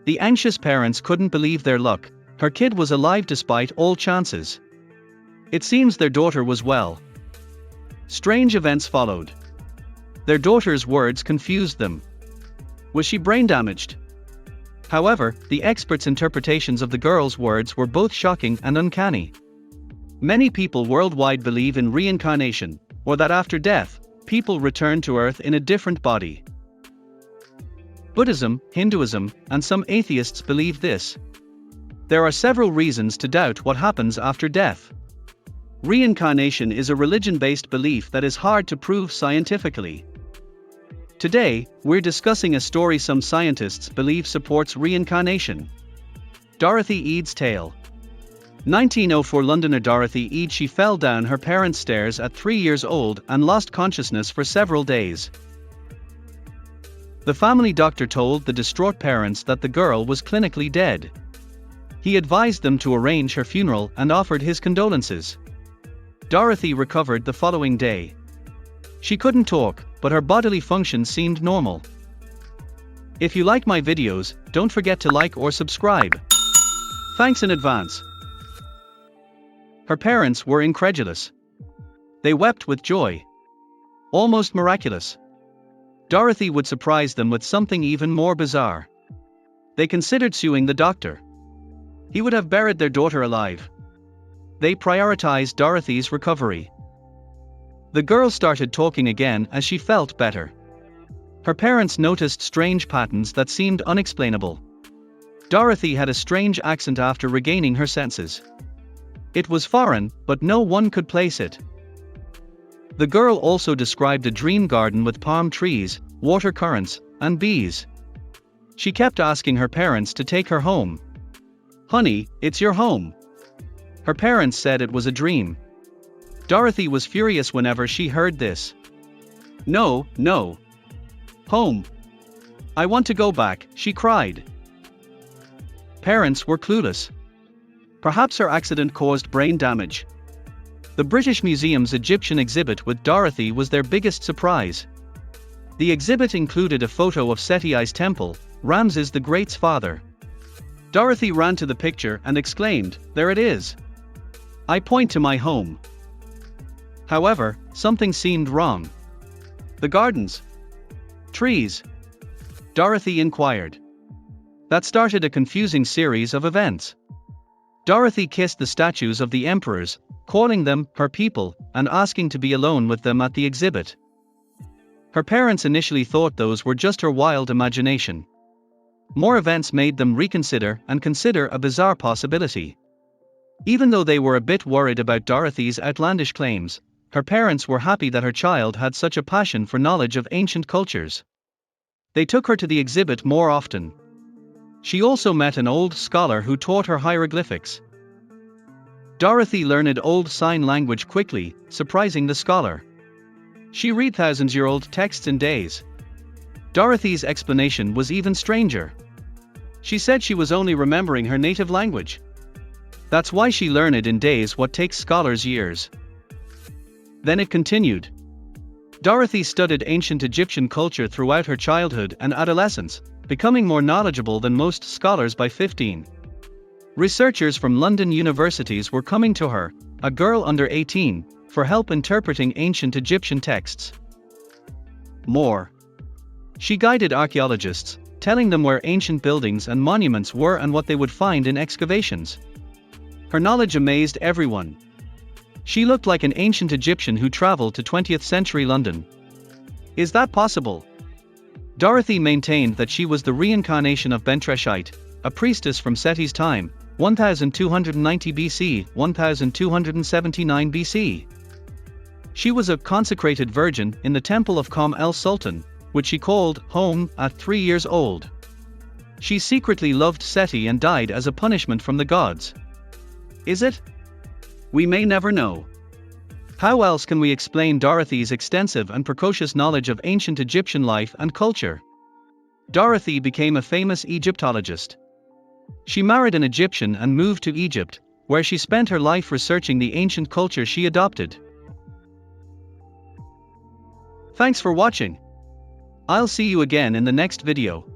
The anxious parents couldn't believe their luck. Her kid was alive despite all chances. It seems their daughter was well. Strange events followed. Their daughter's words confused them. Was she brain damaged? However, the experts' interpretations of the girl's words were both shocking and uncanny. Many people worldwide believe in reincarnation, or that after death, people return to Earth in a different body. Buddhism, Hinduism, and some atheists believe this. There are several reasons to doubt what happens after death. Reincarnation is a religion-based belief that is hard to prove scientifically. Today, we're discussing a story some scientists believe supports reincarnation. Dorothy Eade's tale. 1904 Londoner Dorothy Eade. She fell down her parents' stairs at 3 years old and lost consciousness for several days. The family doctor told the distraught parents that the girl was clinically dead. He advised them to arrange her funeral and offered his condolences. Dorothy recovered the following day. She couldn't talk, but her bodily functions seemed normal. If you like my videos, don't forget to like or subscribe. Thanks in advance. Her parents were incredulous. They wept with joy. Almost miraculous. Dorothy would surprise them with something even more bizarre. They considered suing the doctor. He would have buried their daughter alive. They prioritized Dorothy's recovery. The girl started talking again as she felt better. Her parents noticed strange patterns that seemed unexplainable. Dorothy had a strange accent after regaining her senses. It was foreign, but no one could place it. The girl also described a dream garden with palm trees, water currents, and bees. She kept asking her parents to take her home. "Honey, it's your home." Her parents said it was a dream. Dorothy was furious whenever she heard this. "No, no. Home. I want to go back," she cried. Parents were clueless. Perhaps her accident caused brain damage. The British Museum's Egyptian exhibit with Dorothy was their biggest surprise. The exhibit included a photo of Seti's temple, Ramses the Great's father. Dorothy ran to the picture and exclaimed, "There it is. I point to my home." However, something seemed wrong. The gardens? Trees? Dorothy inquired. That started a confusing series of events. Dorothy kissed the statues of the emperors, calling them her people, and asking to be alone with them at the exhibit. Her parents initially thought those were just her wild imagination. More events made them reconsider and consider a bizarre possibility. Even though they were a bit worried about Dorothy's outlandish claims, her parents were happy that her child had such a passion for knowledge of ancient cultures. They took her to the exhibit more often. She also met an old scholar who taught her hieroglyphics. Dorothy learned Old Sign language quickly, surprising the scholar. She read thousands-year-old texts in days. Dorothy's explanation was even stranger. She said she was only remembering her native language. That's why she learned it in days what takes scholars years. Then it continued. Dorothy studied ancient Egyptian culture throughout her childhood and adolescence, becoming more knowledgeable than most scholars by 15. Researchers from London universities were coming to her, a girl under 18, for help interpreting ancient Egyptian texts. More. She guided archaeologists, telling them where ancient buildings and monuments were and what they would find in excavations. Her knowledge amazed everyone. She looked like an ancient Egyptian who traveled to 20th century London. Is that possible? Dorothy maintained that she was the reincarnation of Bentreshite, a priestess from Seti's time, 1290 BC, 1279 BC. She was a consecrated virgin in the temple of Qom el-Sultan, which she called home at 3 years old. She secretly loved Seti and died as a punishment from the gods. Is it? We may never know. How else can we explain Dorothy's extensive and precocious knowledge of ancient Egyptian life and culture? Dorothy became a famous Egyptologist. She married an Egyptian and moved to Egypt, where she spent her life researching the ancient culture she adopted. Thanks for watching. I'll see you again in the next video.